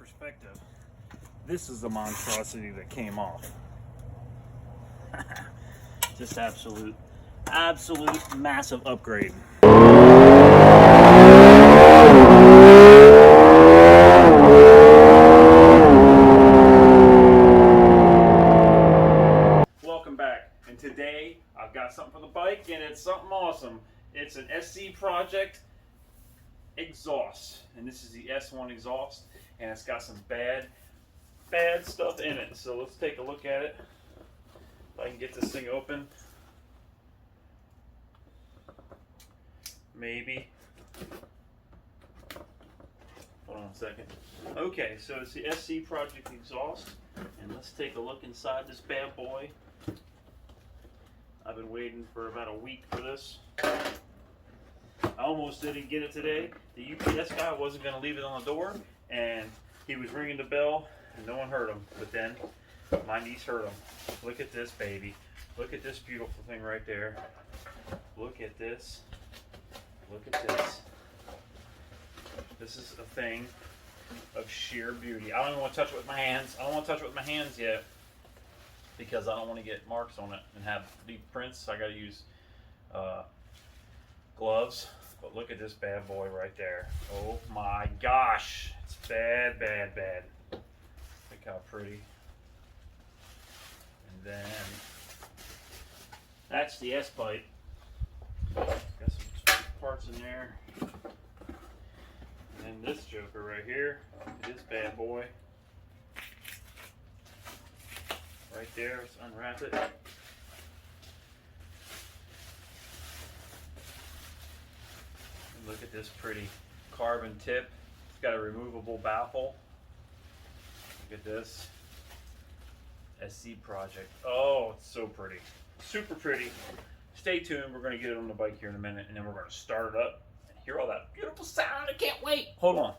perspective, this is the monstrosity that came off. Just absolute massive upgrade. Welcome back, and today I've got something for the bike, and it's something awesome. It's an SC Project exhaust, and this is the S1 exhaust, and it's got some bad stuff in it. So let's take a look at it. If I can get this thing open, maybe. Hold on a second. Okay, so it's the SC Project exhaust, and let's take a look inside this bad boy. I've been waiting for about a week for this. I almost didn't get it today. The UPS guy wasn't going to leave it on the door, and he was ringing the bell, and no one heard him. But then my niece heard him. Look at this baby. Look at this beautiful thing right there. Look at this. Look at this. This is a thing of sheer beauty. I don't even want to touch it with my hands. I don't want to touch it with my hands yet because I don't want to get marks on it and have deep prints. I got to use gloves. But look at this bad boy right there. Oh my gosh. It's bad. Look how pretty. And then that's the S pipe. Got some parts in there. And then this joker right here. This bad boy. Right there. Let's unwrap it. Look at this pretty carbon tip. It's got a removable baffle. Look at this. SC Project. Oh, it's so pretty. Super pretty. Stay tuned. We're going to get it on the bike here in a minute, and then we're going to start it up and hear all that beautiful sound. I can't wait. Hold on.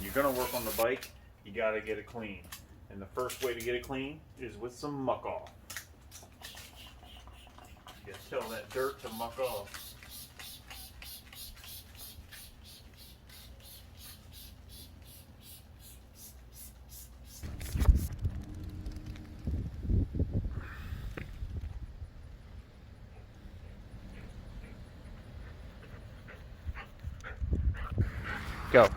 You're going to work on the bike, you got to get it clean. And the first way to get it clean is with some muck off. You got to tell that dirt to muck off. Go.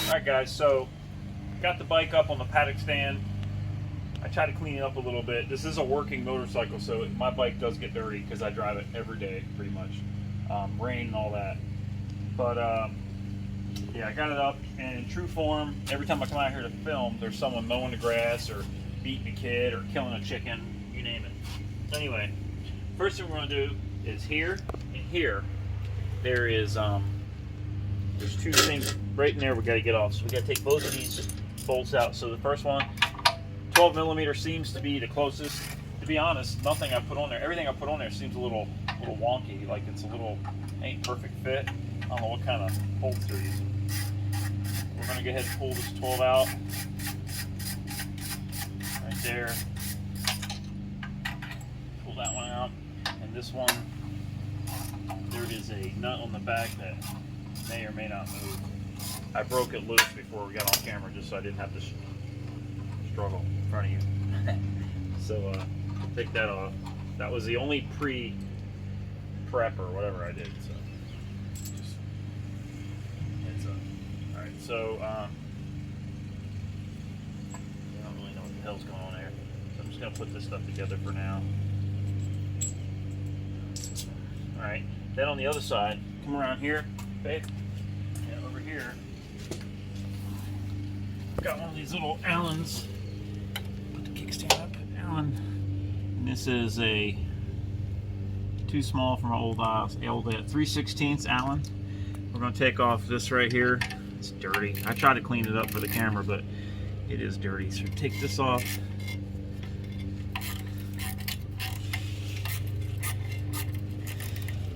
Alright guys, so got the bike up on the paddock stand. I try to clean it up a little bit. This is a working motorcycle, so my bike does get dirty because I drive it every day pretty much. Rain and all that. But yeah, I got it up, and in true form, every time I come out here to film, there's someone mowing the grass or beating a kid or killing a chicken, you name it. Anyway, first thing we're going to do is here and here, there is there's two things right in there we got to get off. So we got to take both of these bolts out. So the first one, 12 millimeter seems to be the closest. To be honest, everything I put on there seems a little wonky. Like it's a little ain't perfect fit. I don't know what kind of bolts they're using. We're gonna go ahead and pull this 12 out right there. Pull that one out, and this one, there is a nut on the back that may or may not move. I broke it loose before we got on camera just so I didn't have to struggle in front of you. So take that off. That was the only pre-prep or whatever I did. So just heads up. All right. So I don't really know what the hell's going on there. So I'm just gonna put this stuff together for now. All right. Then on the other side, come around here, babe. Yeah, over here. Got one of these little Allens. Put the kickstand up. Allen. And this is a too small for my old 3/16 Allen. We're going to take off this right here. It's dirty. I tried to clean it up for the camera, but it is dirty. So take this off. I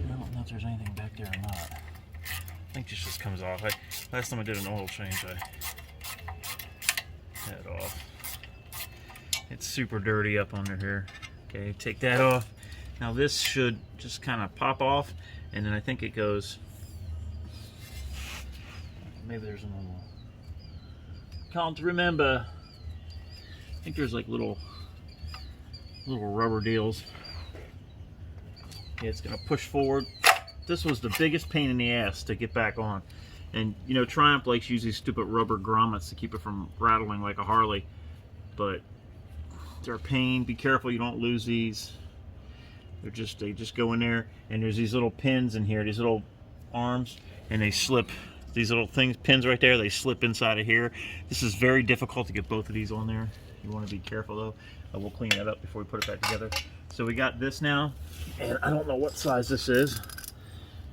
don't know if there's anything back there or not. I think this just comes off. Last time I did an oil change, I had it off. It's super dirty up under here. Okay, take that off. Now this should just kind of pop off, and then I think it goes. Maybe there's another one. Can't remember. I think there's like little rubber deals. Yeah, it's gonna push forward. This was the biggest pain in the ass to get back on. And you know, Triumph likes to use these stupid rubber grommets to keep it from rattling like a Harley. But they're a pain. Be careful you don't lose these. They just go in there, and there's these little pins in here, these little arms, and they slip. These little pins right there, they slip inside of here. This is very difficult to get both of these on there. You want to be careful though. We'll clean that up before we put it back together. So we got this now, and I don't know what size this is,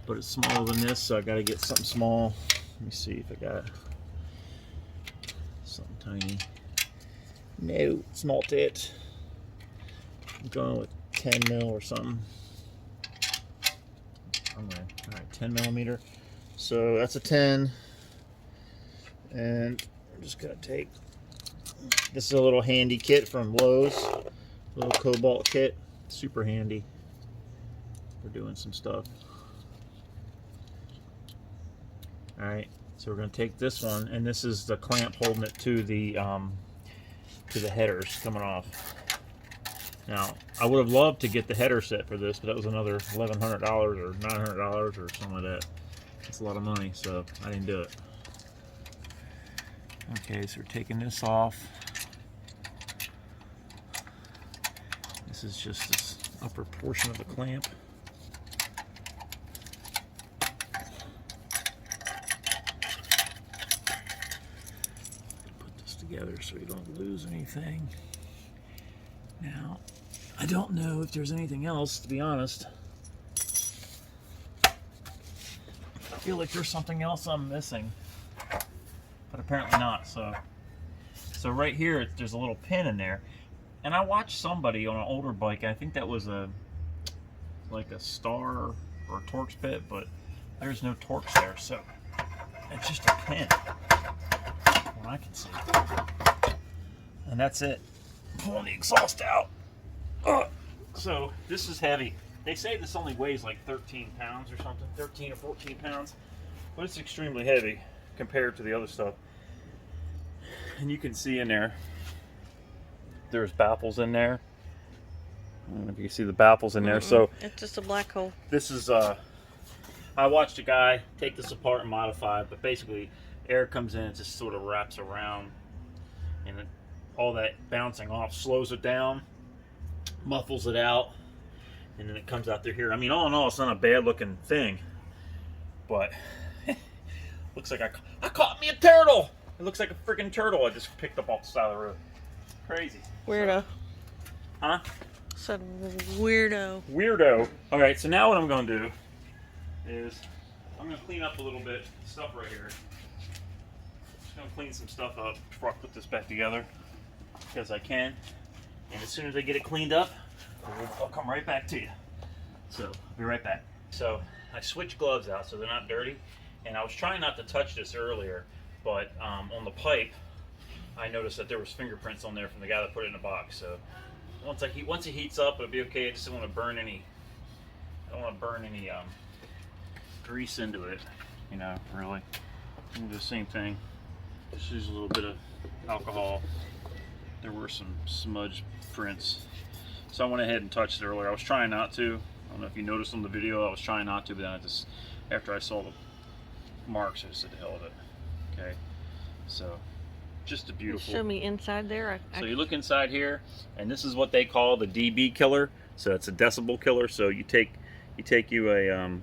but it's smaller than this, so I got to get something small. Let me see if I got something tiny. No, it's not it. I'm going with 10 mil or something. All right, 10 millimeter. So that's a 10, and I'm just gonna take, this is a little handy kit from Lowe's, little cobalt kit, super handy for doing some stuff. All right, so we're gonna take this one, and this is the clamp holding it to the headers coming off. Now, I would have loved to get the header set for this, but that was another $1,100 or $900 or something like that. That's a lot of money, so I didn't do it. Okay, so we're taking this off. This is just this upper portion of the clamp. Put this together so we don't lose anything. Now, I don't know if there's anything else, to be honest. I feel like there's something else I'm missing, but apparently not. So right here, there's a little pin in there, and I watched somebody on an older bike. I think that was like a Star or a Torx bit, but there's no Torx there, so it's just a pin, what I can see, and that's it. Pulling the exhaust out. So this is heavy. They say this only weighs like 13 pounds or something, 13 or 14 pounds, but it's extremely heavy compared to the other stuff. And you can see in there, there's baffles in there. I don't know if you can see the baffles in there. So it's just a black hole. This is, I watched a guy take this apart and modify it, but basically air comes in and just sort of wraps around, and all that bouncing off slows it down, muffles it out, and then it comes out through here. I mean, all in all, it's not a bad looking thing, but looks like I caught me a turtle. It looks like a freaking turtle I just picked up off the side of the road. Crazy. Weirdo. Huh? Said weirdo. Weirdo. All right, so now what I'm going to do is I'm going to clean up a little bit stuff right here. Just going to clean some stuff up before I put this back together, because I can. And as soon as I get it cleaned up, I'll come right back to you. So I'll be right back. So I switched gloves out so they're not dirty, and I was trying not to touch this earlier, but on the pipe I noticed that there was fingerprints on there from the guy that put it in the box. So once it heats up, it'll be okay. I just don't want to burn any. I don't want to burn any grease into it. You know, really. I'm gonna do the same thing. Just use a little bit of alcohol. There were some smudge prints, so I went ahead and touched it earlier. I was trying not to. I don't know if you noticed on the video, I was trying not to, but then after I saw the marks, I just said the hell of it. Okay, so just a beautiful. Show me inside there. So you look inside here, and this is what they call the dB killer. So it's a decibel killer. So you take you a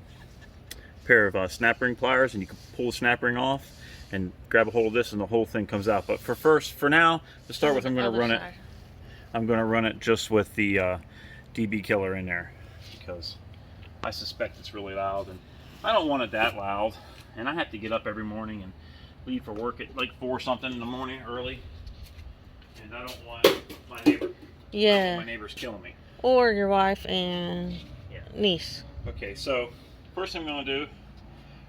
pair of snap ring pliers, and you can pull the snap ring off and grab a hold of this, and the whole thing comes out. But for now, to start with, I'm going to run it. I'm going to run it just with the dB killer in there, because I suspect it's really loud, and I don't want it that loud. and I have to get up every morning and leave for work at like 4 something in the morning early, and I don't want my neighbor. Yeah. My neighbor's killing me. Or your wife and niece. Okay, so first thing I'm going to do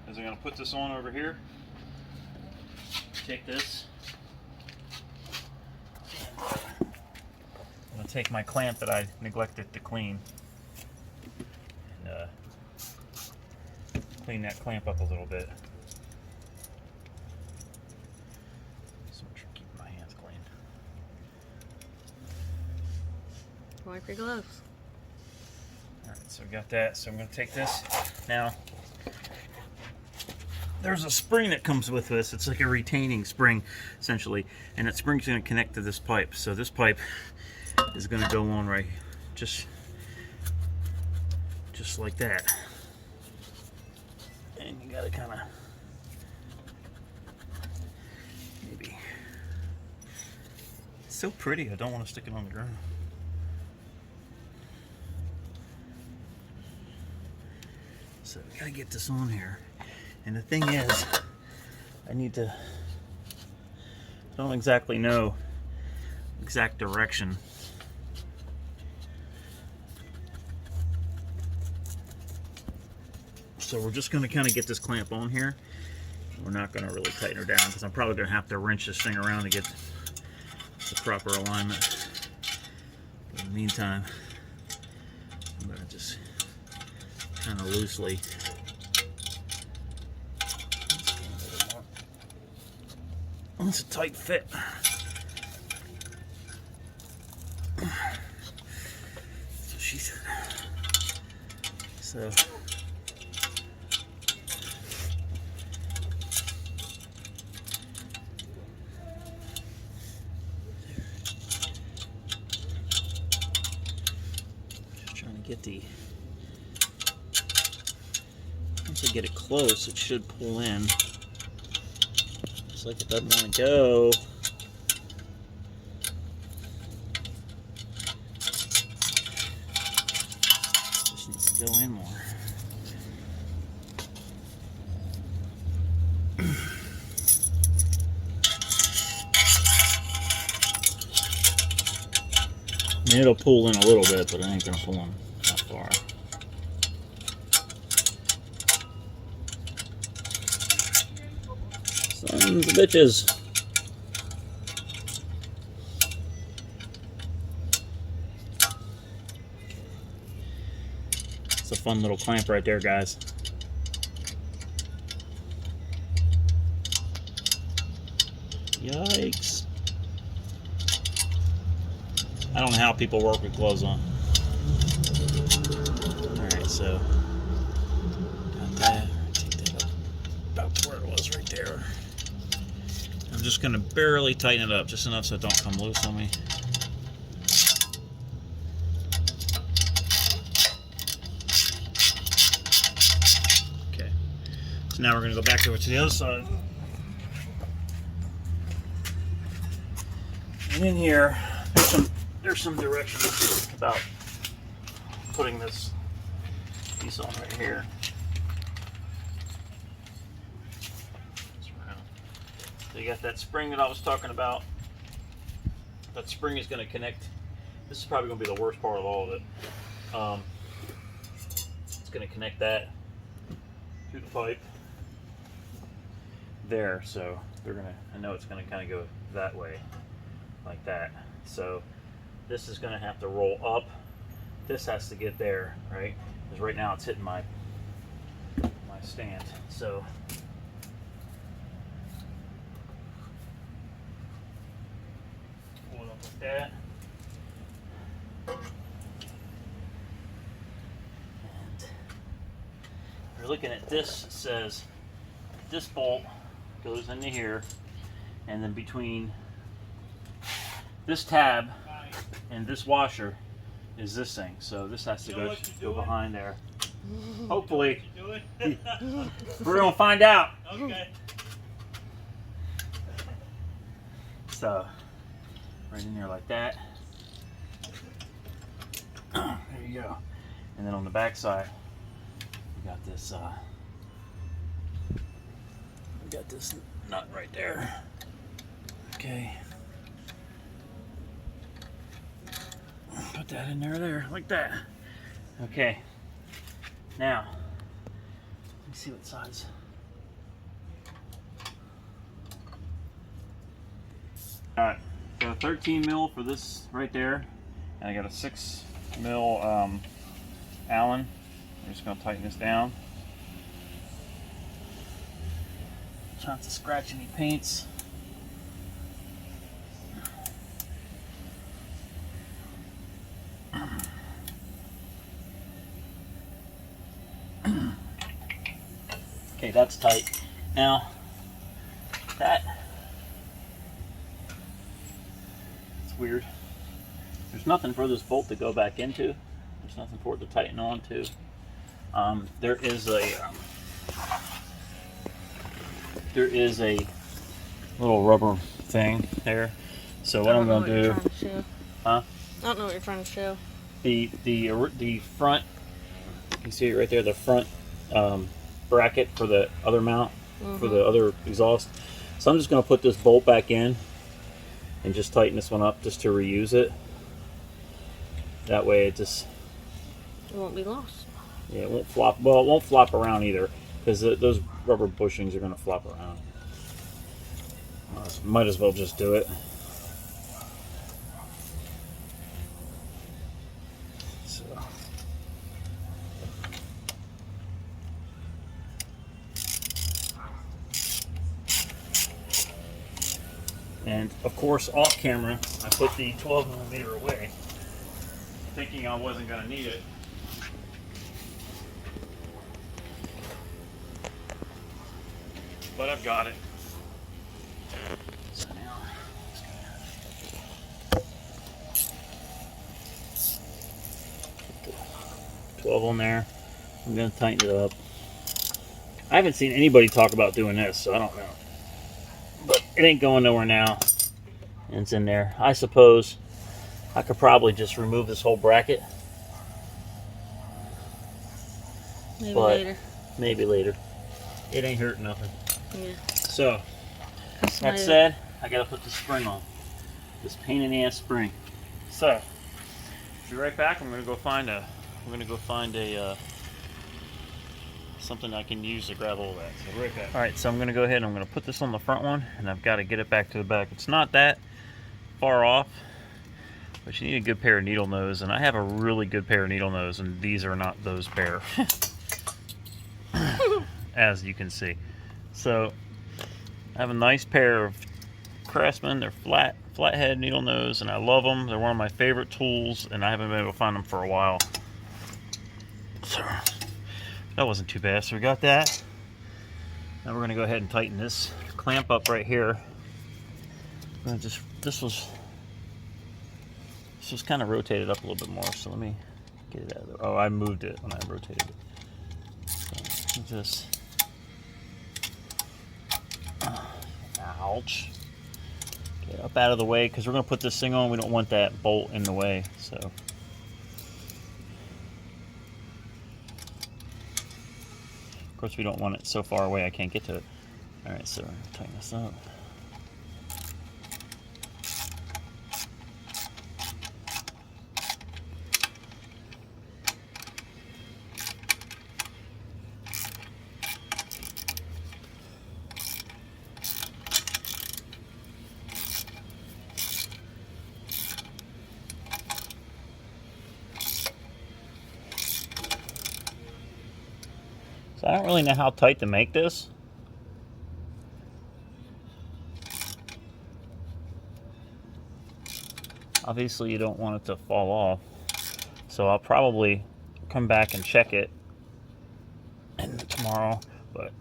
is I'm going to put this on over here. Take this. I'm going to take my clamp that I neglected to clean and clean that clamp up a little bit. So make sure I keep my hands clean. Wipe your gloves. Alright, so we got that. So I'm going to take this. Now, there's a spring that comes with this. It's like a retaining spring, essentially. And that spring's going to connect to this pipe. So this pipe is going to go on right just like that. And you got to kind of maybe. It's so pretty. I don't want to stick it on the ground. So we gotta get this on here. And the thing is, I don't exactly know exact direction. So we're just gonna kind of get this clamp on here. We're not gonna really tighten her down because I'm probably gonna have to wrench this thing around to get the proper alignment. But in the meantime, I'm gonna just kind of loosely. It's a tight fit. So she said. So. Just trying to get the. Once I get it close, it should pull in. Looks like it doesn't want to go. Just needs to go in more. I mean, it'll pull in a little bit, but it ain't gonna pull in that far. Sons of bitches. It's a fun little clamp right there, guys. Yikes. I don't know how people work with gloves on. Alright, so got that. Take that up about to where it was right there. I'm just going to barely tighten it up, just enough so it don't come loose on me. Okay, so now we're going to go back over to the other side. And in here, there's some directions about putting this piece on right here. So you got that spring that I was talking about. That spring is going to connect. This is probably going to be the worst part of all of it. It's going to connect that to the pipe there. So they're going to. I know it's going to kind of go that way, like that. So this is going to have to roll up. This has to get there, right? Because right now it's hitting my stand. So. That. And if you're looking at this, it says this bolt goes into here, and then between this tab and this washer is this thing. So this has to go behind there. Hopefully. We're gonna find out. Okay. So right in there like that. There you go. And then on the back side, we got this got this nut right there. Okay. Put that in there, like that. Okay. Now, let me see what size. Alright, got a 13 mil for this right there, and I got a 6 mil Allen. I'm just going to tighten this down. Try not to scratch any paints. Okay, that's tight. Now, it's weird. There's nothing for this bolt to go back into. There's nothing for it to tighten on to. There is a little rubber thing there. So what I'm going to do? Huh? I don't know what you're trying to show. The front. You can see it right there. The front bracket for the other mount, for the other exhaust. So I'm just going to put this bolt back in and just tighten this one up just to reuse it. That way it won't be lost. Yeah, it won't flop. Well, it won't flop around either, because those rubber bushings are going to flop around. Might as well just do it. So. And of course, off camera, I put the 12mm away, thinking I wasn't going to need it. But I've got it. So now, 12 on there. I'm going to tighten it up. I haven't seen anybody talk about doing this, so I don't know. But it ain't going nowhere now. And it's in there. I suppose I could probably just remove this whole bracket. Maybe later. Maybe later. It ain't hurting nothing. Yeah. So, that said, I gotta put the spring on. This pain in the ass spring. So, be right back. I'm gonna go find a something I can use to grab all that. So right back. All right, so I'm gonna go ahead and I'm gonna put this on the front one, and I've got to get it back to the back. It's not that far off, but you need a good pair of needle nose, and I have a really good pair of needle nose, and these are not those pair. As you can see. So I have a nice pair of Craftsman. They're flathead needle nose, and I love them. They're one of my favorite tools, and I haven't been able to find them for a while. So that wasn't too bad. So we got that. Now we're going to go ahead and tighten this clamp up right here. I'm gonna just this was kind of rotated up a little bit more. So let me get it out of there. Oh, I moved it when I rotated it. So just ouch. Get up out of the way, because we're going to put this thing on. We don't want that bolt in the way. So of course we don't want it so far away I can't get to it. Alright, so tighten this up. So I don't really know how tight to make this. Obviously you don't want it to fall off. So I'll probably come back and check it tomorrow, but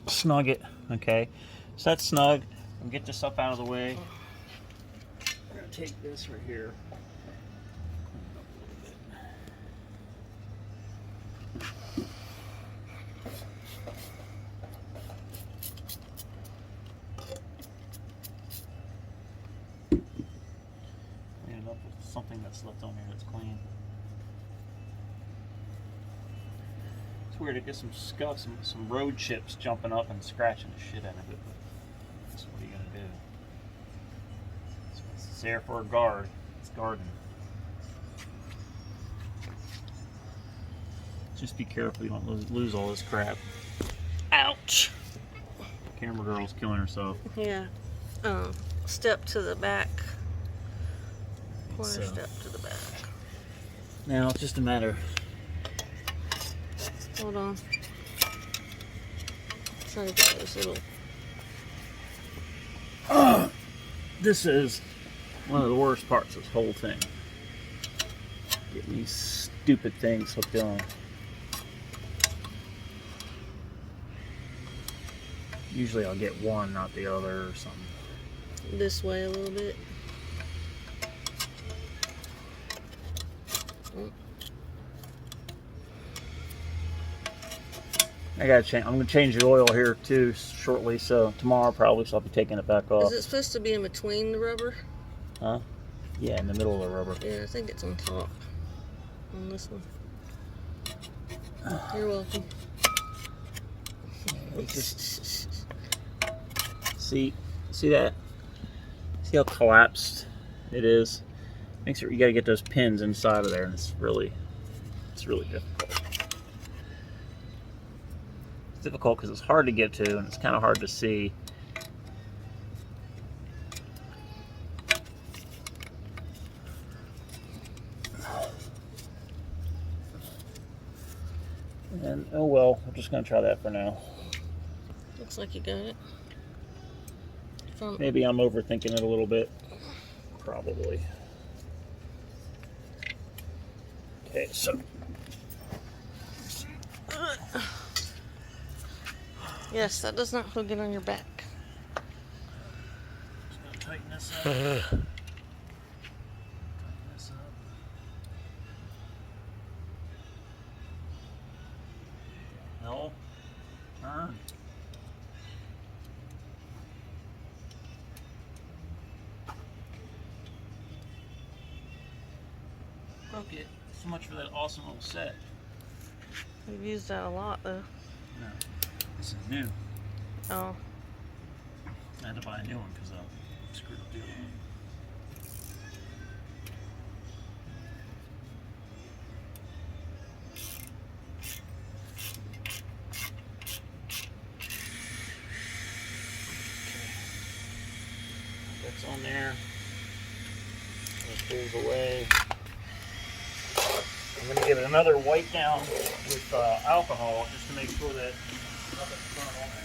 snug it, okay? So that's snug. And get this up out of the way. We're gonna take this right here. Something that's left on here that's clean. So weird. It gets some scuff, some road chips jumping up and scratching the shit out of it. But just what are you gonna do? It's there for a guard. It's garden. Just be careful you don't lose all this crap. Ouch. Camera girl's killing herself. Yeah. Step to the back. Corner So, step to the back. now it's just a matter. Hold on. Trying to get those little. This is one of the worst parts of this whole thing. Getting these stupid things hooked on. Usually I'll get one, not the other, or something. This way a little bit. I gotta change. I'm gonna change the oil here too shortly. So tomorrow probably, so I'll be taking it back off. Is it supposed to be in between the rubber? Huh? Yeah, in the middle of the rubber. Yeah, I think it's on top. On this one. You're welcome. See that? See how collapsed it is? Makes it. You gotta get those pins inside of there, and it's really difficult. It's difficult because it's hard to get to, and it's kind of hard to see. And oh well, we're just gonna try that for now. Looks like you got it. Maybe I'm overthinking it a little bit. Probably. Okay, so. Yes, that does not hook it on your back. Just gonna tighten this up. Tighten this up. No. Turn. Broke it. So much for that awesome little set. We've used that a lot though. No, this is new. Oh. I had to buy a new one because I screwed up the other one. That's on there. That pulls away. I'm going to give it another wipe down with alcohol just to make sure that nothing's burnt on there.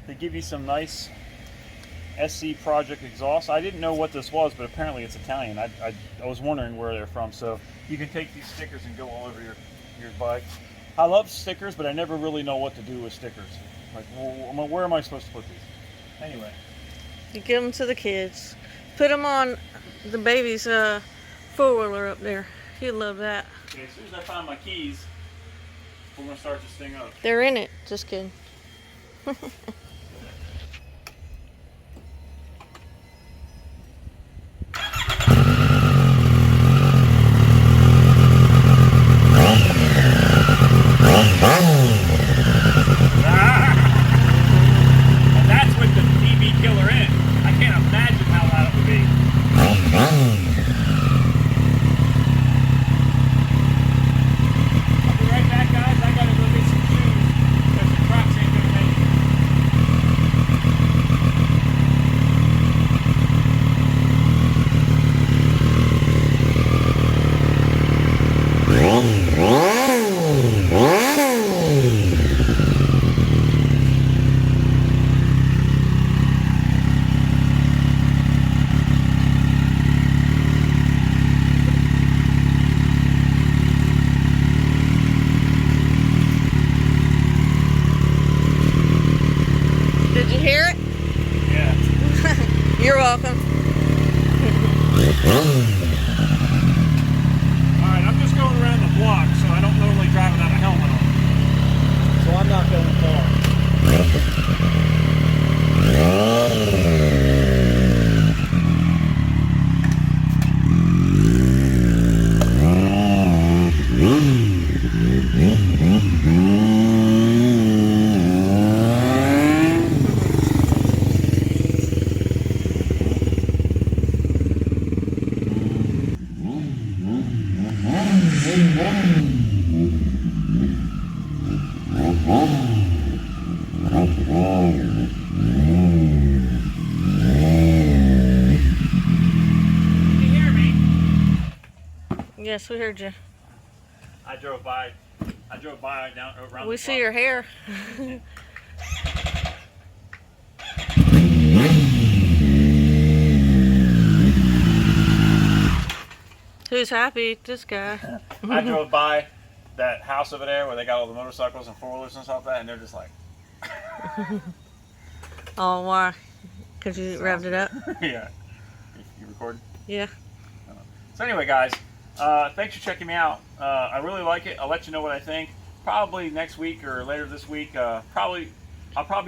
They give you some nice SC Project exhaust. I didn't know what this was, but apparently it's Italian. I was wondering where they're from. So you can take these stickers and go all over your bike. I love stickers, but I never really know what to do with stickers. Like, well, where am I supposed to put these? Anyway. You give them to the kids. Put them on the baby's four-wheeler up there. He'd love that. Okay, as soon as I find my keys, we're going to start this thing up. They're in it. Just kidding. Alright, I'm just going around the block, so I don't normally drive without a helmet on. So I'm not going far. Yes, we heard you. I drove by down around We the see block. your hair. Who's happy? This guy. I drove by that house over there where they got all the motorcycles and four-wheelers and stuff like that, and they're just like... Oh, why? Because you revved it up? Yeah. You recording? Yeah. So anyway, guys, thanks for checking me out. I really like it. I'll let you know what I think. Probably next week or later this week. I'll probably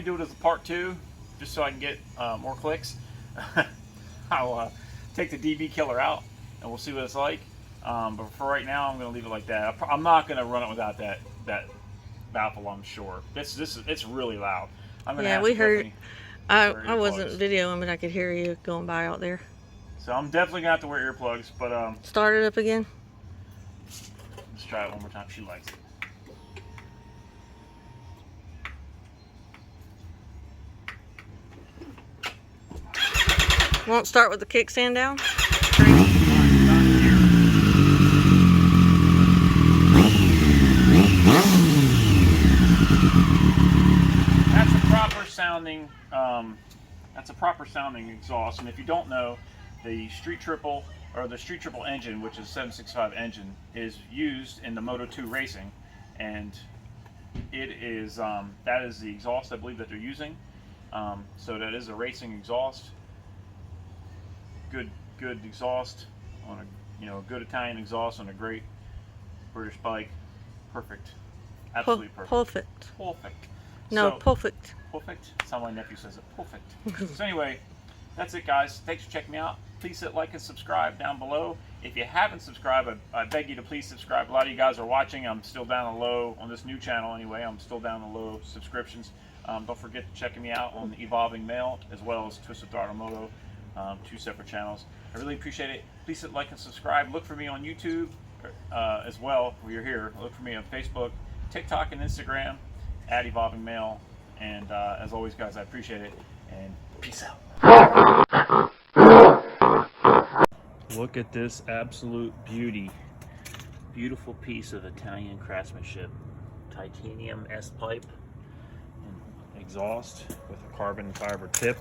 do it as a part 2, just so I can get more clicks. I'll take the DB killer out, and we'll see what it's like. But for right now, I'm going to leave it like that. I'm not going to run it without that baffle, I'm sure. It's really loud. I'm gonna Yeah, have we to heard. definitely I wasn't earplugs. videoing, but I could hear you going by out there. So I'm definitely going to have to wear earplugs, but Start it up again. let's try it one more time. She likes it. Won't start with the kickstand down? That's a proper sounding. That's a proper sounding exhaust. And if you don't know, the Street Triple engine, which is a 765 engine, is used in the Moto 2 racing, and it is that is the exhaust I believe that they're using. So that is a racing exhaust. Good exhaust on a good Italian exhaust on a great British bike. Perfect, absolutely perfect. Perfect. Perfect. No, So, perfect. perfect. That's how my nephew says it. Perfect. So anyway, that's it, guys. Thanks for checking me out. Please hit like and subscribe down below. If you haven't subscribed, I beg you to please subscribe. A lot of you guys are watching. I'm still down the low on this new channel anyway. I'm still down the low subscriptions. Don't forget to check me out on Evolving Male as well as Twisted Throttle Moto, 2 separate channels. I really appreciate it. Please hit like and subscribe. Look for me on YouTube as well where you're here. Look for me on Facebook, TikTok, and Instagram at Evolving Male. And as always, guys, I appreciate it. And peace out. Look at this absolute beauty. Beautiful piece of Italian craftsmanship. Titanium S-pipe and exhaust with a carbon fiber tip.